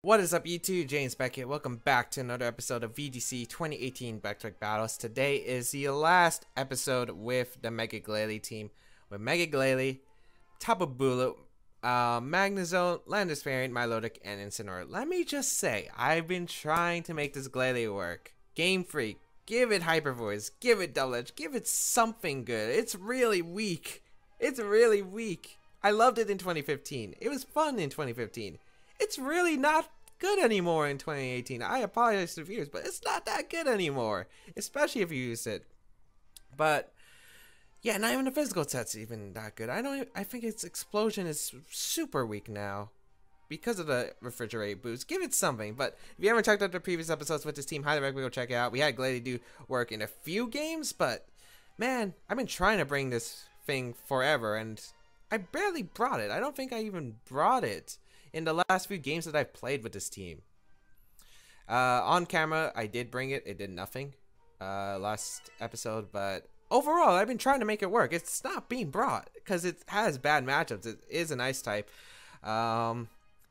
What is up YouTube, James Baek here. Welcome back to another episode of VGC 2018 Baek Battles. Today is the last episode with the Mega Glalie team. With Mega Glalie, Tapu Bulu, Magnezone, Landorus variant, Milotic, and Incineroar. Let me just say, I've been trying to make this Glalie work. Game Freak, give it Hyper Voice, give it Double Edge, give it something good. It's really weak. It's really weak. I loved it in 2015. It was fun in 2015. It's really not good anymore in 2018. I apologize to viewers, but it's not that good anymore, especially if you use it. But yeah, not even the physical set's even that good. I think its explosion is super weak now because of the refrigerate boost. Give it something. But if you haven't checked out the previous episodes with this team, highly recommend go check it out. We had Glalie do work in a few games, but man, I've been trying to bring this thing forever, and I barely brought it. I don't think I even brought it in the last few games that I've played with this team. On camera, I did bring it. It did nothing last episode, but overall, I've been trying to make it work. It's not being brought because it has bad matchups. It is an ice type.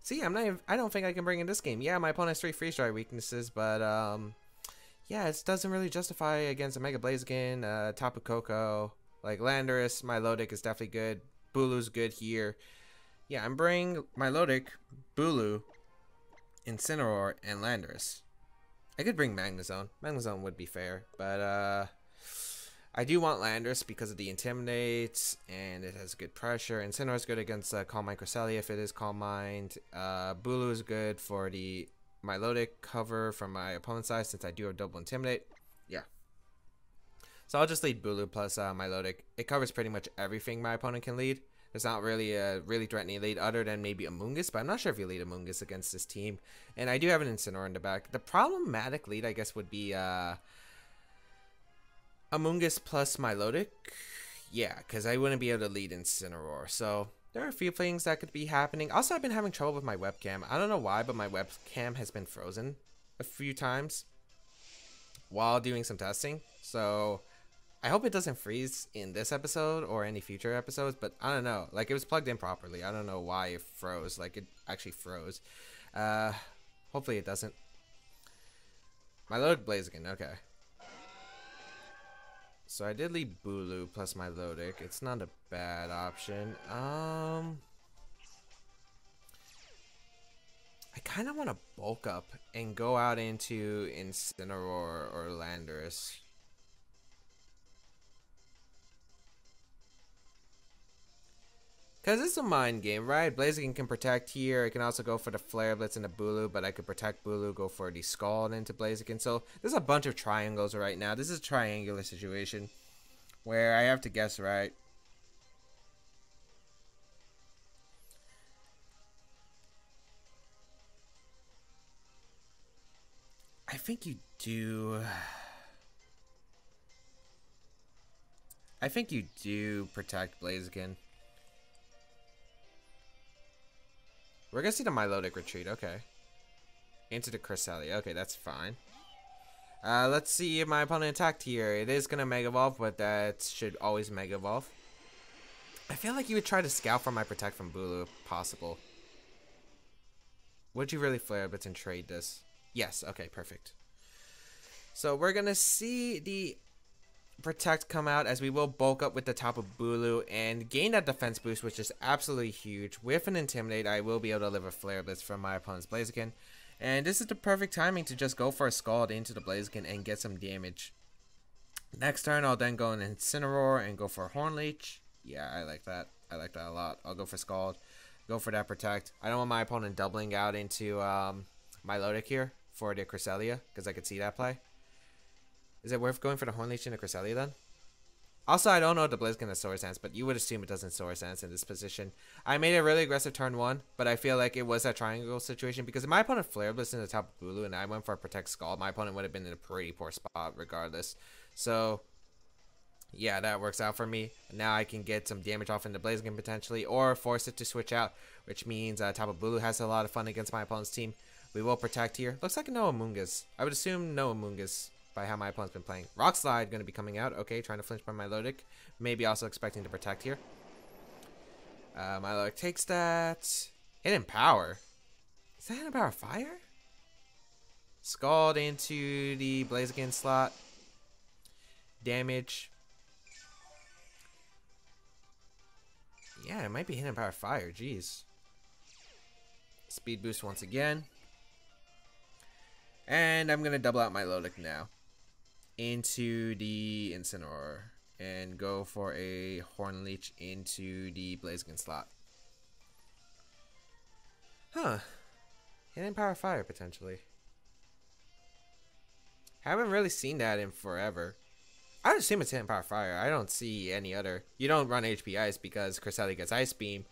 See, I don't think I can bring in this game. Yeah, my opponent has 3 freeze dry weaknesses, but yeah, it doesn't really justify against a Mega Blaziken, Tapu Koko, like Landorus. Milotic is definitely good. Bulu's good here. Yeah, I'm bringing Milotic, Bulu, Incineroar, and Landorus. I could bring Magnezone. Magnezone would be fair, but I do want Landorus because of the Intimidate, and it has good pressure. Incineroar is good against Calm Mind Cresselia if it is Calm Mind. Bulu is good for the Milotic cover from my opponent's side since I do have double Intimidate. Yeah. So I'll just lead Bulu plus Milotic. It covers pretty much everything my opponent can lead. There's not really a really threatening lead other than maybe Amoonguss, but I'm not sure if you lead Amoonguss against this team. And I do have an Incineroar in the back. The problematic lead, I guess, would be Amoonguss plus Milotic. Yeah, because I wouldn't be able to lead Incineroar. So there are a few things that could be happening. Also, I've been having trouble with my webcam. I don't know why, but my webcam has been frozen a few times while doing some testing. So I hope it doesn't freeze in this episode or any future episodes, but I don't know. Like, it was plugged in properly. I don't know why it froze. Like, it actually froze. Hopefully it doesn't. Milotic Blaziken, okay. So I did lead Bulu plus Milotic. It's not a bad option. I kind of want to bulk up and go out into Incineroar or Landorus. Because it's a mind game, right? Blaziken can protect here. I can also go for the Flare Blitz into Bulu, but I could protect Bulu, go for the Scald into Blaziken. So there's a bunch of triangles right now. This is a triangular situation where I have to guess right. I think you do. I think you do protect Blaziken. We're gonna see the Milotic retreat, okay. Into the Cresselia, okay, that's fine. Let's see if my opponent attacked here. It is gonna Mega Evolve, but that should always Mega Evolve. I feel like you would try to scout for my Protect from Bulu if possible. Would you really Flare Blitz and trade this? Yes, okay, perfect. So we're gonna see the Protect come out as we will bulk up with the top of Bulu and gain that defense boost, which is absolutely huge. With an Intimidate, I will be able to deliver Flare Blitz from my opponent's Blaziken. And this is the perfect timing to just go for a Scald into the Blaziken and get some damage. Next turn, I'll then go in Incineroar and go for a Horn Leech. Yeah, I like that. I like that a lot. I'll go for Scald. Go for that Protect. I don't want my opponent doubling out into Milotic here for the Cresselia, because I could see that play. Is it worth going for the Horn Leech in the Cresselia then? Also, I don't know if the Blaziken has Swords Dance, but you would assume it doesn't Swords Dance in this position. I made a really aggressive turn 1, but I feel like it was a triangle situation because if my opponent Flare Blitz in the top of Bulu and I went for a Protect Scald, my opponent would have been in a pretty poor spot regardless. So yeah, that works out for me. Now I can get some damage off into Blaziken potentially, or force it to switch out, which means Tapu Bulu has a lot of fun against my opponent's team. We will protect here. Looks like no Amoonguss. I would assume no Amoonguss by how my opponent's been playing. Rock Slide going to be coming out. Okay, trying to flinch by Milotic. Maybe also expecting to protect here. Milotic takes that. Hidden Power. Is that hidden power fire? Scald into the Blaziken slot. Damage. Yeah, it might be hidden power fire. Jeez. Speed boost once again. And I'm going to double out my Lodic now. Into the Incineroar. And go for a Horn Leech into the Blaziken slot. Huh. Hidden power fire potentially. Haven't really seen that in forever. I would assume it's hidden power fire. I don't see any other. You don't run HP Ice because Cresselia gets Ice Beam.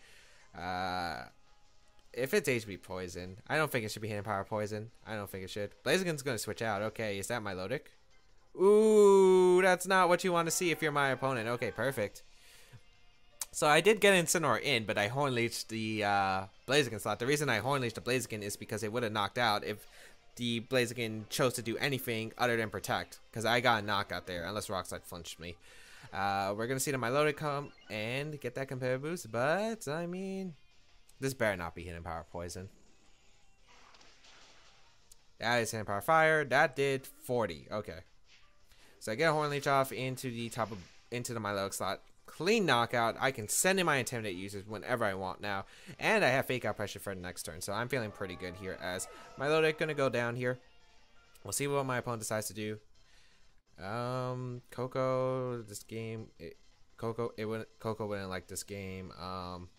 If it's HP Poison, I don't think it should be hidden power poison. I don't think it should. Blaziken's going to switch out. Okay, is that my Lodic? Ooh, that's not what you want to see if you're my opponent. Okay, perfect. So I did get Incineroar in, but I Horn Leeched the Blaziken slot. The reason I Horn Leeched the Blaziken is because it would have knocked out if the Blaziken chose to do anything other than protect. Because I got a knockout there, unless Rock Slide flinched me. We're going to see the Milotic come and get that competitive boost. But, I mean, this better not be hidden power poison. That is hidden power fire. That did 40. Okay. So I get a Horn Leech off into the Milotic slot. Clean knockout. I can send in my Intimidate users whenever I want now. And I have Fake Out Pressure for the next turn. So I'm feeling pretty good here as Milotic going to go down here. We'll see what my opponent decides to do. Coco, this game. Coco wouldn't like this game.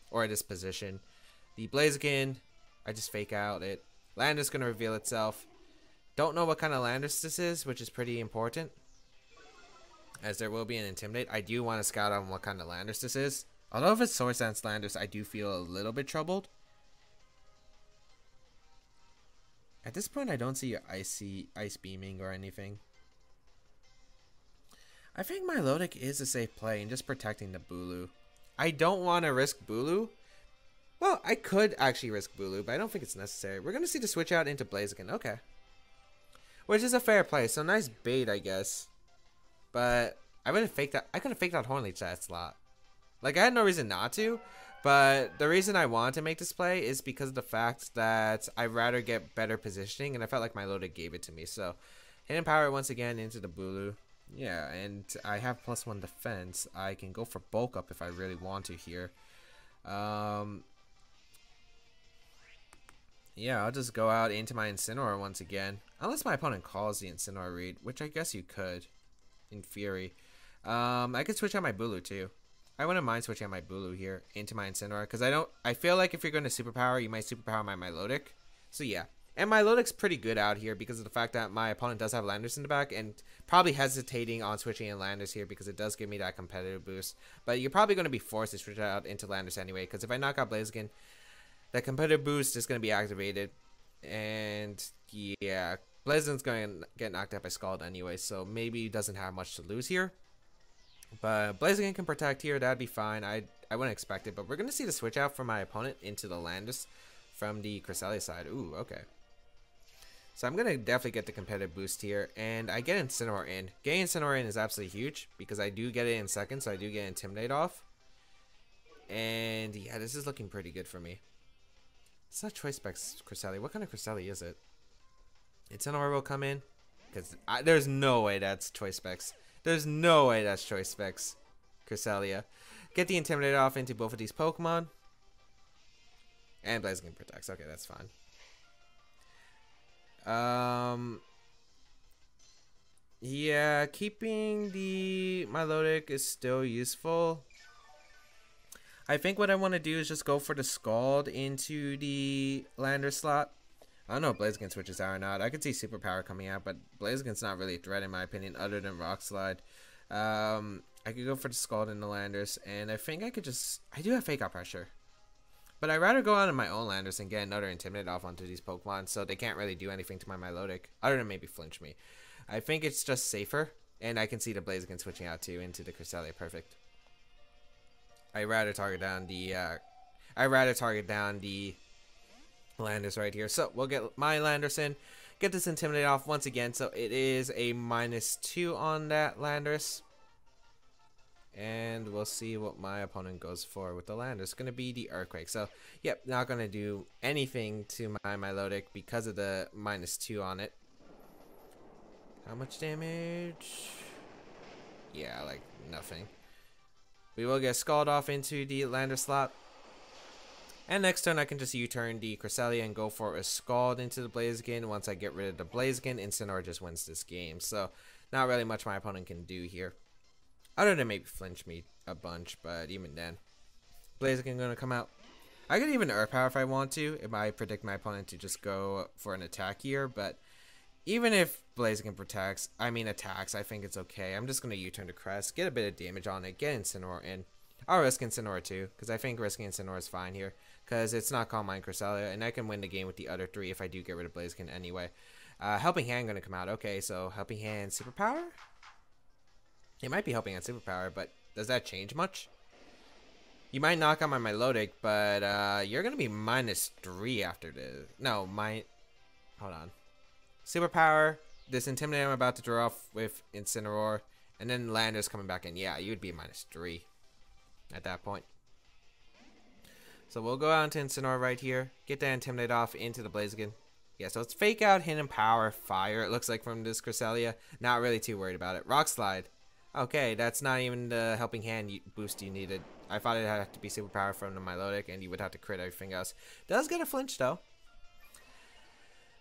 Or this position. The Blaziken, I just Fake Out it. Landorus going to reveal itself. Don't know what kind of Landorus this is, which is pretty important. As there will be an Intimidate. I do want to scout on what kind of Landorus this is. Although if it's Swords Dance Landorus, I do feel a little bit troubled. At this point, I don't see Ice Beaming or anything. I think Milotic is a safe play and just protecting the Bulu. I don't want to risk Bulu. Well, I could actually risk Bulu, but I don't think it's necessary. We're going to see the switch out into Blaziken. Okay. Which is a fair play. So nice bait, I guess. But I wouldn't fake that. I could have faked out Horn Leech that slot. Like, I had no reason not to. But the reason I wanted to make this play is because of the fact that I'd rather get better positioning. And I felt like my Lodic gave it to me. So, hidden power once again into the Bulu. Yeah, and I have +1 defense. I can go for bulk up if I really want to here. Yeah, I'll just go out into my Incineroar once again. Unless my opponent calls the Incineroar read, which I guess you could. In theory. I could switch out my Bulu too. I wouldn't mind switching out my Bulu here into my Incineroar. Because I feel like if you're going to superpower, you might superpower my Milotic. So yeah. And my Lodic's pretty good out here because of the fact that my opponent does have Landorus in the back. And probably hesitating on switching in Landorus here because it does give me that competitive boost. But you're probably going to be forced to switch out into Landorus anyway. Because if I knock out Blaziken, that competitive boost is going to be activated. And yeah, Blaziken's going to get knocked out by Scald anyway, so maybe he doesn't have much to lose here. But Blaziken can protect here, that'd be fine. I wouldn't expect it, but we're going to see the switch out from my opponent into the Landorus from the Cresselia side. Ooh, okay. So I'm going to definitely get the competitive boost here, and I get Incineroar in. Getting Incineroar in is absolutely huge, because I do get it in second, so I do get Intimidate off. And yeah, this is looking pretty good for me. It's not Choice Specs Cresselia. What kind of Cresselia is it? Incineroar will come in. Because there's no way that's Choice Specs. There's no way that's Choice Specs Cresselia. Get the Intimidate off into both of these Pokemon. And Blaziken protects. Okay, that's fine. Yeah, keeping the Milotic is still useful. I think what I want to do is just go for the Scald into the Landorus slot. I don't know if Blaziken switches out or not. I could see Superpower coming out, but Blaziken's not really a threat in my opinion other than Rock Slide. I could go for the Scald into Landorus, and I think I could just... I do have Fake Out Pressure. But I'd rather go out on my own Landorus and get another Intimidate off onto these Pokemon so they can't really do anything to my Milotic, other than maybe flinch me. I think it's just safer, and I can see the Blaziken switching out too into the Cresselia. Perfect. I'd rather target down the Landorus right here. So we'll get my Landorus in, get this Intimidate off once again. So it is a -2 on that Landorus. And we'll see what my opponent goes for with the land. It's going to be the Earthquake. So, yep, not going to do anything to my Milotic because of the -2 on it. How much damage? Yeah, like nothing. We will get Scald off into the Lander slot. And next turn, I can just U-turn the Cresselia and go for a Scald into the Blaziken. Once I get rid of the Blaziken, Incineroar just wins this game. So, not really much my opponent can do here. Other than maybe flinch me a bunch, but even then. Blaziken gonna come out. I could even Earth Power if I want to. If I predict my opponent to just go for an attack here, but even if Blaziken attacks, I think it's okay. I'm just gonna U-turn to Crest, get a bit of damage on it, get Incineroar in. I'll risk Incineroar too, because I think risking Incineroar is fine here, because it's not Calm Mind Cresselia, and I can win the game with the other 3 if I do get rid of Blaziken anyway. Helping Hand gonna come out. Okay, so Helping Hand Superpower? It might be Helping Hand Superpower, but does that change much? You might knock out my Milotic, but you're gonna be -3 after this. No, hold on. Superpower, this Intimidate I'm about to draw off with Incineroar, and then Lander's coming back in. Yeah, you would be -3 at that point. So we'll go out into Incineroar right here, get that Intimidate off into the Blaziken. Yeah, so it's Fake Out, Hidden Power, Fire, it looks like from this Cresselia. Not really too worried about it. Rock Slide. Okay, that's not even the Helping Hand boost you needed. I thought it had to be Superpower from the Milotic, and you would have to crit everything else. Does get a flinch, though.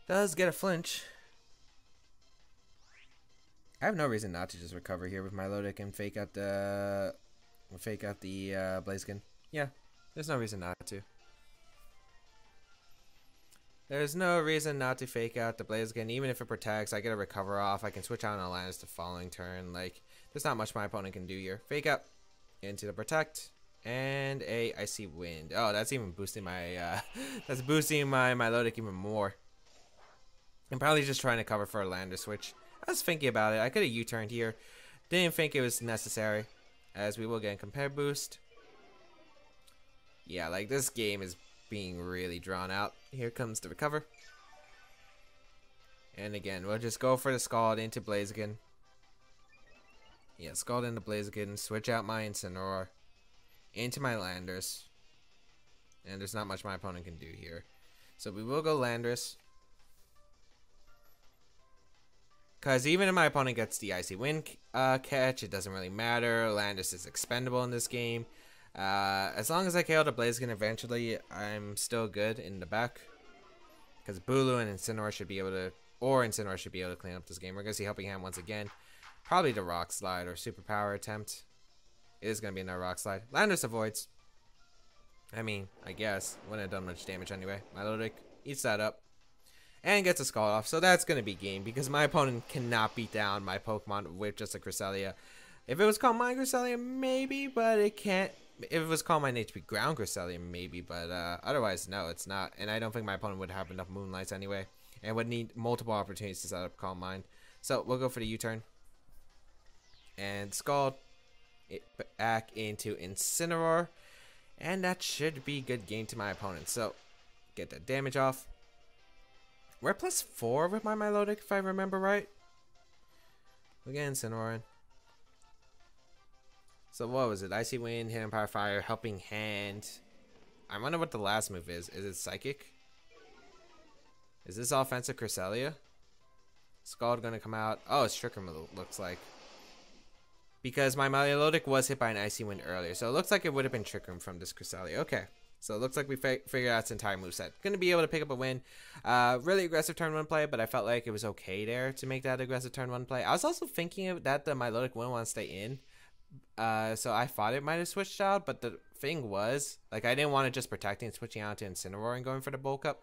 Does get a flinch. I have no reason not to just recover here with Milotic and fake out the Blaziken. Yeah, there's no reason not to. There's no reason not to fake out the Blaziken. Even if it protects, I get a recover off. I can switch out on Atlantis the following turn. Like, there's not much my opponent can do here. Fake out into the protect and a Icy Wind. Oh, that's even boosting my that's boosting my Milotic even more. I'm probably just trying to cover for a Lander switch. I was thinking about it. I could have U-turned here. Didn't think it was necessary, as we will get a compare boost. Yeah, like this game is being really drawn out. Here comes the recover. And again, we'll just go for the Scald into Blaziken. Yeah, Scald into Blaziken, switch out my Incineroar into my Landers. And there's not much my opponent can do here. So we will go Landers. Because even if my opponent gets the Icy Wind catch, it doesn't really matter. Landers is expendable in this game. As long as I KO the Blaziken eventually, I'm still good in the back. Because Bulu and Incineroar should be able to, clean up this game. We're going to see Helping Hand once again. Probably the Rock Slide or Superpower attempt. It is going to be another Rock Slide. Landers avoids. I mean, I guess. Wouldn't have done much damage anyway. Milotic eats that up. And gets a Scald off. So that's going to be game. Because my opponent cannot beat down my Pokemon with just a Cresselia. If it was Calm Mind Cresselia, maybe. But it can't. If it was Calm Mind HP Ground Cresselia, maybe. But otherwise, no, it's not. And I don't think my opponent would have enough Moonlights anyway. And would need multiple opportunities to set up Calm Mind. So we'll go for the U-turn. And Scald it back into Incineroar. And that should be good game to my opponent. So, get that damage off. We're at +4 with my Milotic, if I remember right. We'll get Incineroar in. So, what was it? Icy Wind, Hidden Power Fire, Helping Hand. I wonder what the last move is. Is it Psychic? Is this offensive Cresselia? Scald gonna come out. Oh, it's Trick Room, it looks like. Because my Milotic was hit by an Icy Wind earlier. So it looks like it would have been Trick Room from this Cresselia. Okay. So it looks like we figured out its entire moveset. Gonna be able to pick up a win. Really aggressive turn 1 play, but I felt like it was okay there to make that aggressive turn 1 play. I was also thinking that the Milotic wouldn't want to stay in. So I thought it might have switched out, but the thing was, like, I didn't want it just protecting and switching out to Incineroar and going for the Bulk Up.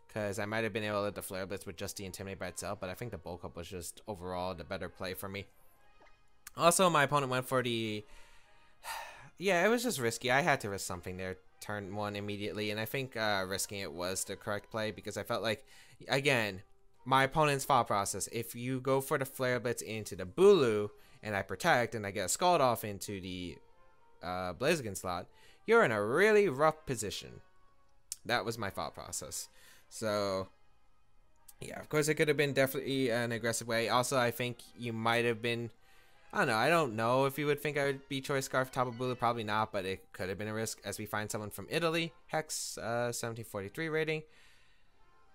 Because I might have been able to hit the Flare Blitz with just the Intimidate by itself, but I think the Bulk Up was just overall the better play for me. Also, my opponent went for the... Yeah, it was just risky. I had to risk something there. Turn 1 immediately. And I think risking it was the correct play. Because I felt like, again, my opponent's thought process. If you go for the Flare Blitz into the Bulu, and I protect, and I get a Scald off into the Blaziken slot, you're in a really rough position. That was my thought process. So... yeah, of course, it could have been definitely an aggressive way. Also, I think you might have been... I don't know. I don't know if you would think I would be Choice Scarf Tapu Bulu. Probably not, but it could have been a risk as we find someone from Italy. Hex, 1743 rating.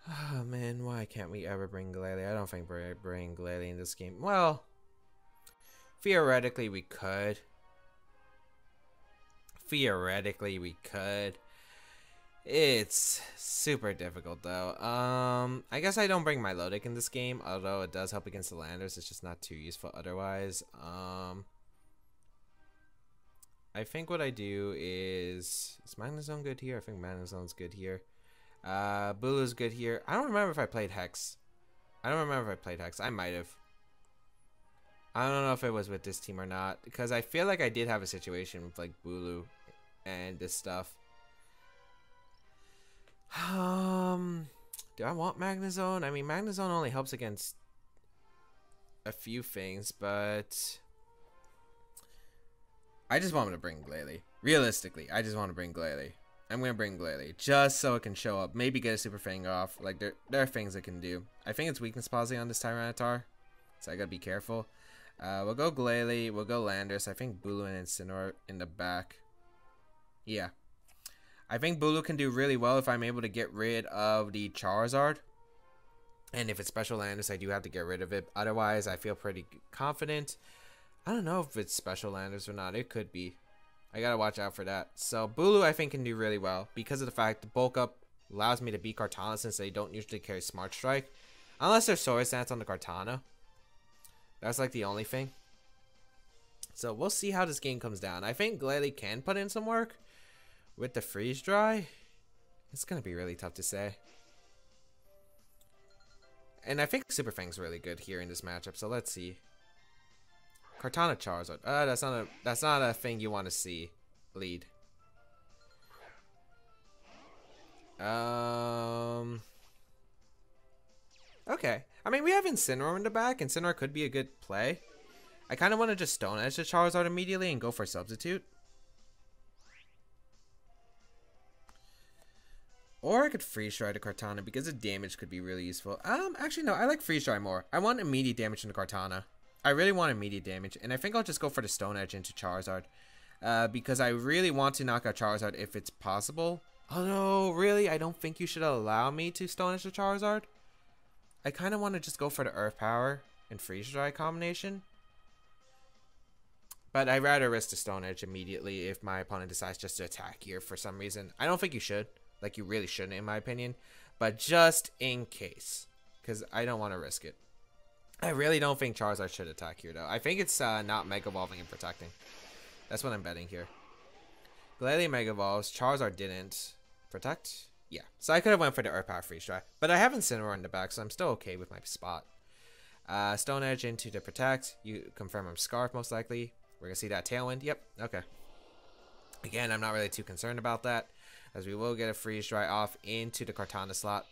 Oh, man. Why can't we ever bring Glalie? I don't think we're bringing Glalie in this game. Well, theoretically, we could. Theoretically, we could. It's super difficult though. I guess I don't bring Milotic in this game, although it does help against the landers. It's just not too useful otherwise. I think what I do is Magnezone good here? I think Magnezone's good here. Bulu's good here. I don't remember if I played Hex. I don't remember if I played Hex. I might have. I don't know if it was with this team or not, because I feel like I did have a situation with like Bulu and this stuff. Do I want Magnezone? I mean, Magnezone only helps against a few things, but I just want him to bring Glalie. Realistically, I just want to bring Glalie. I'm gonna bring Glalie just so it can show up. Maybe get a Super Fang off. Like there are things it can do. I think it's weakness palsy on this Tyranitar, so I gotta be careful. We'll go Glalie. We'll go Landers. I think Bulu and Incineroar in the back. Yeah. I think Bulu can do really well if I'm able to get rid of the Charizard. And if it's Special Landers, I do have to get rid of it. Otherwise, I feel pretty confident. I don't know if it's Special Landers or not. It could be. I gotta watch out for that. So, Bulu, I think, can do really well. Because of the fact the Bulk Up allows me to beat Kartana since they don't usually carry Smart Strike. Unless there's Swords Dance on the Kartana. That's like the only thing. So, we'll see how this game comes down. I think Glalie can put in some work. With the Freeze Dry, it's going to be really tough to say. And I think Super Fang's really good here in this matchup, so let's see. Kartana Charizard. That's not a thing you want to see. Lead. Okay. I mean, we have Incineroar in the back. Incineroar could be a good play. I kind of want to just Stone Edge the Charizard immediately and go for Substitute. Or I could Freeze Dry to Kartana because the damage could be really useful. Actually no, I like Freeze Dry more. I want immediate damage into Kartana. I really want immediate damage, and I think I'll just go for the Stone Edge into Charizard. Because I really want to knock out Charizard if it's possible. Although, really, I don't think you should allow me to Stone Edge the Charizard. I kind of want to just go for the Earth Power and Freeze Dry combination. But I'd rather risk the Stone Edge immediately if my opponent decides just to attack here for some reason. I don't think you should. Like, you really shouldn't, in my opinion. But just in case. Because I don't want to risk it. I really don't think Charizard should attack here, though. I think it's not Mega Evolving and Protecting. That's what I'm betting here. Glalie Mega Evolves. Charizard didn't. Protect? Yeah. So I could have went for the Earth Power Freeze Dry. But I have Incineroar in the back, so I'm still okay with my spot. Stone Edge into the Protect. You confirm I'm Scarf, most likely. We're going to see that Tailwind. Yep. Okay. Again, I'm not really too concerned about that, as we will get a Freeze Dry off into the Kartana slot.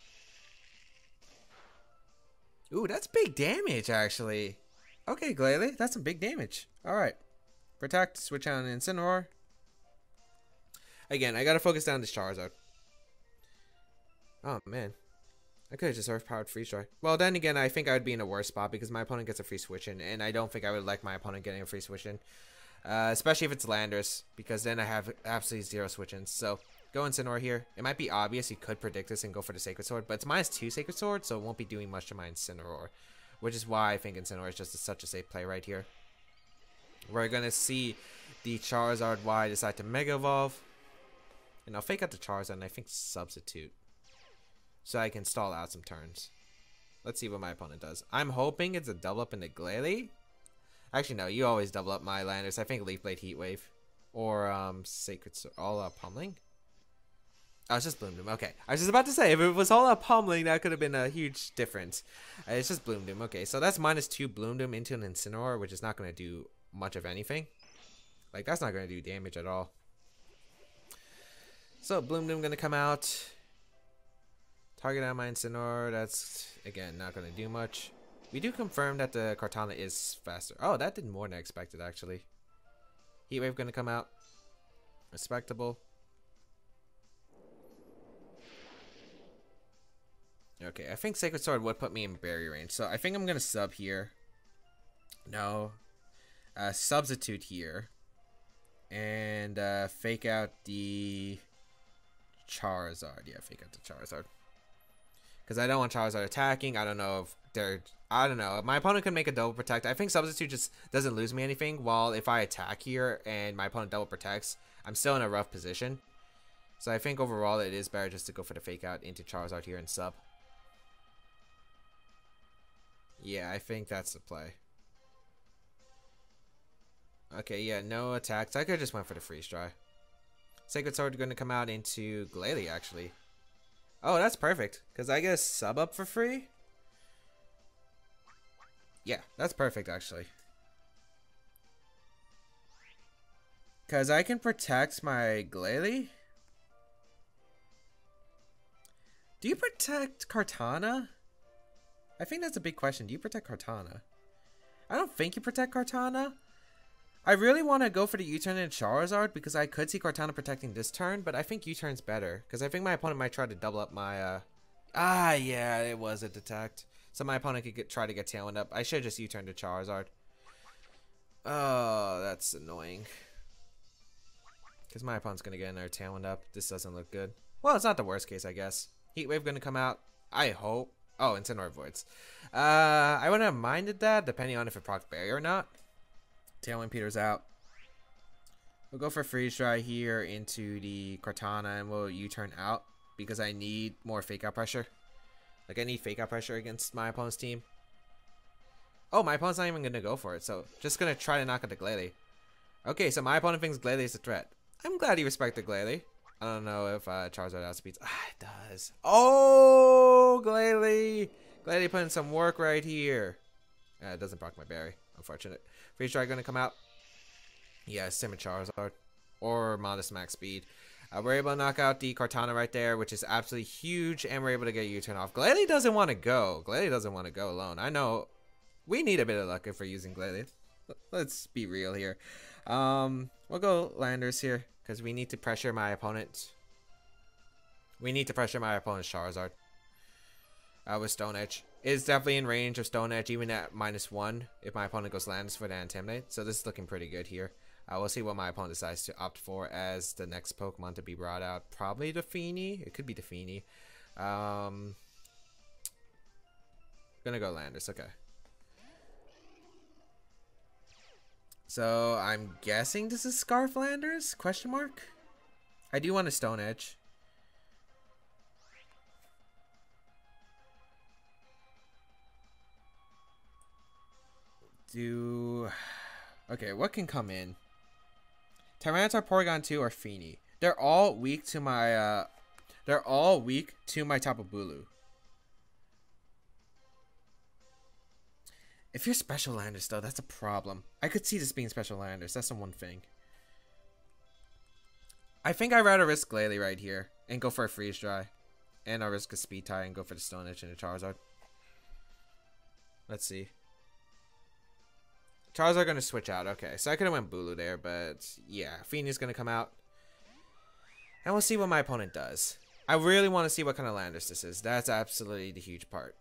Ooh, that's big damage, actually. Okay, Glalie, that's some big damage. Alright. Protect, switch on Incineroar. Again, I gotta focus down this Charizard. Oh, man. I could have just Earth-powered Freeze Dry. Well, then again, I think I would be in a worse spot because my opponent gets a free switch in, and I don't think I would like my opponent getting a free switch in. Especially if it's Landers, because then I have absolutely zero switch-ins. So, go Incineroar here. It might be obvious you could predict this and go for the Sacred Sword, but it's -2 Sacred Sword, so it won't be doing much to my Incineroar. Which is why I think Incineroar is just such a safe play right here. We're going to see the Charizard Y decide to Mega Evolve. And I'll fake out the Charizard and I think Substitute. So I can stall out some turns. Let's see what my opponent does. I'm hoping it's a double up into Glalie. Actually, no, you always double up my Landers. I think Leaf Blade, Heat Wave. Or Sacred Sword. All Pummeling. Oh, it's just Bloom Doom. Okay. I was just about to say, if it was all out Pummeling, that could have been a huge difference. It's just Bloom Doom. Okay, so that's -2 Bloom Doom into an Incineroar, which is not going to do much of anything. Like, that's not going to do damage at all. So, Bloom Doom going to come out. Target on my Incineroar. That's, again, not going to do much. We do confirm that the Kartana is faster. Oh, that did more than I expected, actually. Heat Wave going to come out. Respectable. Okay, I think Sacred Sword would put me in barrier range, so I think I'm going to sub here. No. Substitute here. And fake out the Charizard. Yeah, fake out the Charizard. Because I don't want Charizard attacking. I don't know if they're... I don't know. My opponent could make a double protect. I think Substitute just doesn't lose me anything. While if I attack here and my opponent double protects, I'm still in a rough position. So I think overall it is better just to go for the fake out into Charizard here and sub. Yeah, I think that's the play. Okay, yeah, no attacks. I could have just went for the freeze dry. Sacred Sword going to come out into Glalie, actually. Oh, that's perfect. Because I guess sub up for free? Yeah, that's perfect, actually. Because I can protect my Glalie. Do you protect Kartana? I think that's a big question. Do you protect Kartana? I don't think you protect Kartana. I really want to go for the U-turn in Charizard because I could see Kartana protecting this turn, but I think U-turn's better because I think my opponent might try to double up my yeah, it was a detect. So my opponent could try to get Tailwind up. I should just U-turn to Charizard. Oh, that's annoying. Because my opponent's going to get another Tailwind up. This doesn't look good. Well, it's not the worst case, I guess. Heat Wave going to come out. I hope. Oh, Incineroar Voids. I wouldn't have minded that, depending on if it procs Barrier or not. Tailwind peters out. We'll go for Freeze Dry here into the Kartana, and we'll U-turn out because I need more Fake Out pressure. Like, I need Fake Out pressure against my opponent's team. Oh, my opponent's not even going to go for it, so just going to try to knock out the Glalie. Okay, so my opponent thinks Glalie is a threat. I'm glad he respected Glalie. I don't know if Charizard outspeeds. It does. Oh, Glalie! Glalie putting some work right here. It doesn't proc my berry. Unfortunate. Freeze Dry going to come out. Yeah, Sim and Charizard. Or modest max speed. We're able to knock out the Kartana right there, which is absolutely huge. And we're able to get a U-turn off. Glalie doesn't want to go. Glalie doesn't want to go alone. I know we need a bit of luck if we're using Glalie. Let's be real here. We'll go Landers here. Because we need to pressure my opponent. We need to pressure my opponent's Charizard. With Stone Edge. It's definitely in range of Stone Edge, even at -1, if my opponent goes Landers for the Intimidate. So this is looking pretty good here. We'll see what my opponent decides to opt for as the next Pokemon to be brought out. Probably the Feeny. It could be the Feeny. Gonna go Landers, okay. So I'm guessing this is Scarf Landers? Question mark? I do want a Stone Edge. Okay, what can come in? Tyranitar, Porygon 2, or Feeny. They're all weak to my Tapu Bulu. If you're Special Landers though, that's a problem. I could see this being Special Landers. That's the one thing. I think I'd rather risk Glalie right here and go for a Freeze Dry. And I'll risk a Speed Tie and go for the Stone Edge and a Charizard. Let's see. Charizard going to switch out. Okay, so I could have went Bulu there, but yeah, Feeny's going to come out. And we'll see what my opponent does. I really want to see what kind of Landers this is. That's absolutely the huge part.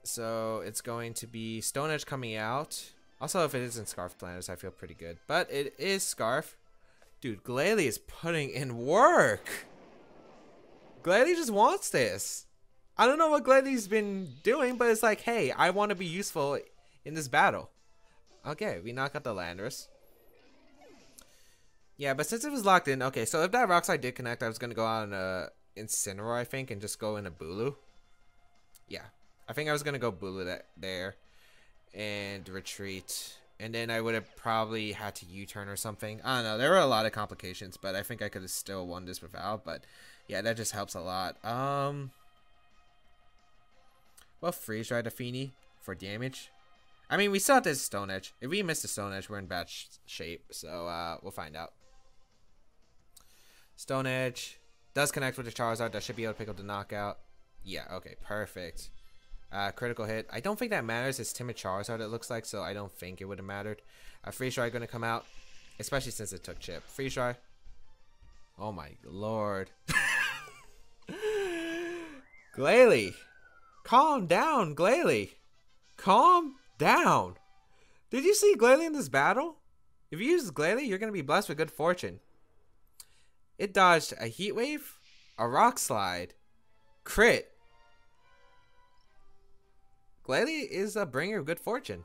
So it's going to be Stone Edge coming out. Also, if it isn't Scarf Landers, I feel pretty good. But it is Scarf. Dude, Glalie is putting in work. Glalie just wants this. I don't know what Glalie's been doing, but it's like, hey, I want to be useful in this battle. Okay, we knock out the Landers. Yeah, but since it was locked in, okay, so if that Rock Slide did connect, I was going to go on Incineroar, I think, and just go in a Bulu. Yeah, I think I was going to go Bulu there and retreat. And then I would have probably had to U-turn or something. I don't know, there were a lot of complications, but I think I could have still won this without. But yeah, that just helps a lot. Well, Freeze Dry to Feeny for damage. I mean, we still have this Stone Edge. If we miss the Stone Edge, we're in bad shape. So, we'll find out. Stone Edge does connect with the Charizard. That should be able to pick up the knockout. Yeah, okay, perfect. Critical hit. I don't think that matters. It's Timid Charizard, it looks like, so I don't think it would have mattered. Freeze Dry going to come out, especially since it took Chip. Freeze Dry. Oh, my lord. Glalie. Calm down, Glalie. Calm down. Did you see Glalie in this battle? If you use Glalie, you're going to be blessed with good fortune. It dodged a Heat Wave, a Rock Slide, crit. Glalie is a bringer of good fortune.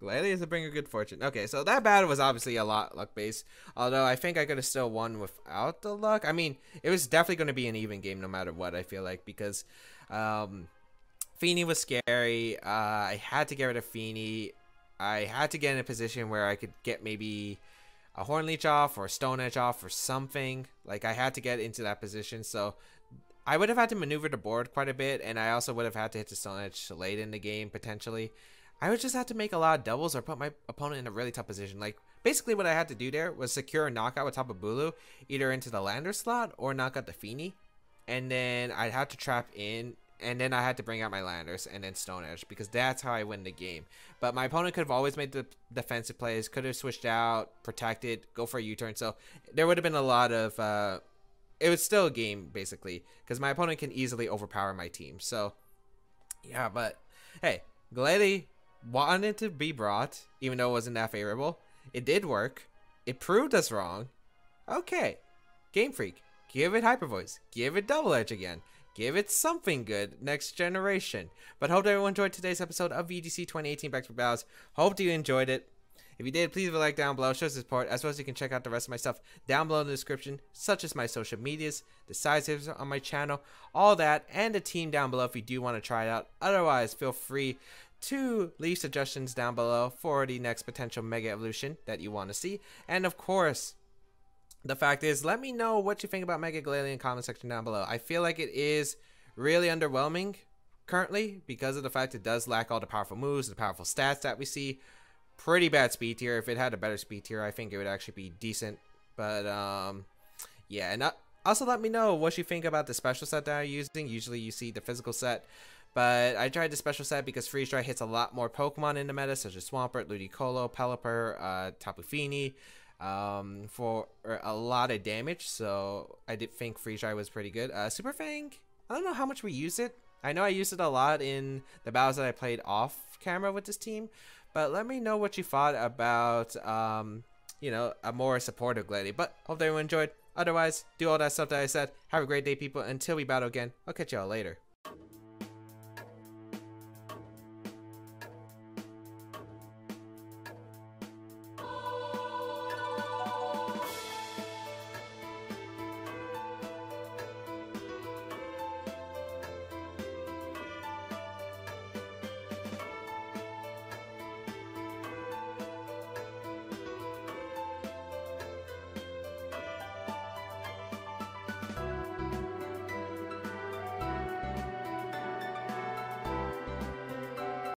Glalie is a bringer of good fortune. Okay, so that battle was obviously a lot luck-based. Although I think I could have still won without the luck. I mean, it was definitely going to be an even game no matter what, I feel like. Because Feeny was scary. I had to get rid of Feeny. I had to get in a position where I could get maybe a Horn Leech off or a Stone Edge off or something. Like, I had to get into that position. So I would have had to maneuver the board quite a bit. And I also would have had to hit the Stone Edge late in the game, potentially. I would just have to make a lot of doubles or put my opponent in a really tough position. Like, basically what I had to do there was secure a knockout with Tapu Bulu, either into the lander slot or knock out the Feeny. And then I'd have to trap in, and then I had to bring out my landers and then Stone Edge, because that's how I win the game. But my opponent could have always made the defensive plays, could have switched out, protected, go for a U-turn. So there would have been a lot of... it was still a game, basically, because my opponent can easily overpower my team. So, yeah, but hey, Glalie wanted to be brought, even though it wasn't that favorable. It did work. It proved us wrong. Okay, Game Freak, give it Hyper Voice, give it Double Edge again, give it something good next generation. But hope everyone enjoyed today's episode of VGC 2018 Back to Battles. Hope you enjoyed it. If you did, please leave a like down below, show support, as well as you can check out the rest of my stuff down below in the description, such as my social medias, the sizes on my channel, all that, and the team down below if you do want to try it out. Otherwise, feel free to leave suggestions down below for the next potential Mega Evolution that you want to see. And of course, the fact is, let me know what you think about Mega Glalie in the comment section down below. I feel like it is really underwhelming currently because of the fact it does lack all the powerful moves, the powerful stats that we see. Pretty bad speed tier. If it had a better speed tier, I think it would actually be decent. But yeah, and also let me know what you think about the special set that I'm using. Usually you see the physical set, but I tried the special set because Freeze Dry hits a lot more Pokemon in the meta, such as Swampert, Ludicolo, Pelipper, Tapu Fini, for a lot of damage. So I did think Freeze Dry was pretty good. Super Fang, I don't know how much we use it. I know I used it a lot in the battles that I played off camera with this team, but let me know what you thought about, you know, a more supportive Glalie. But hope everyone enjoyed. Otherwise, do all that stuff that I said. Have a great day, people. Until we battle again, I'll catch y'all later.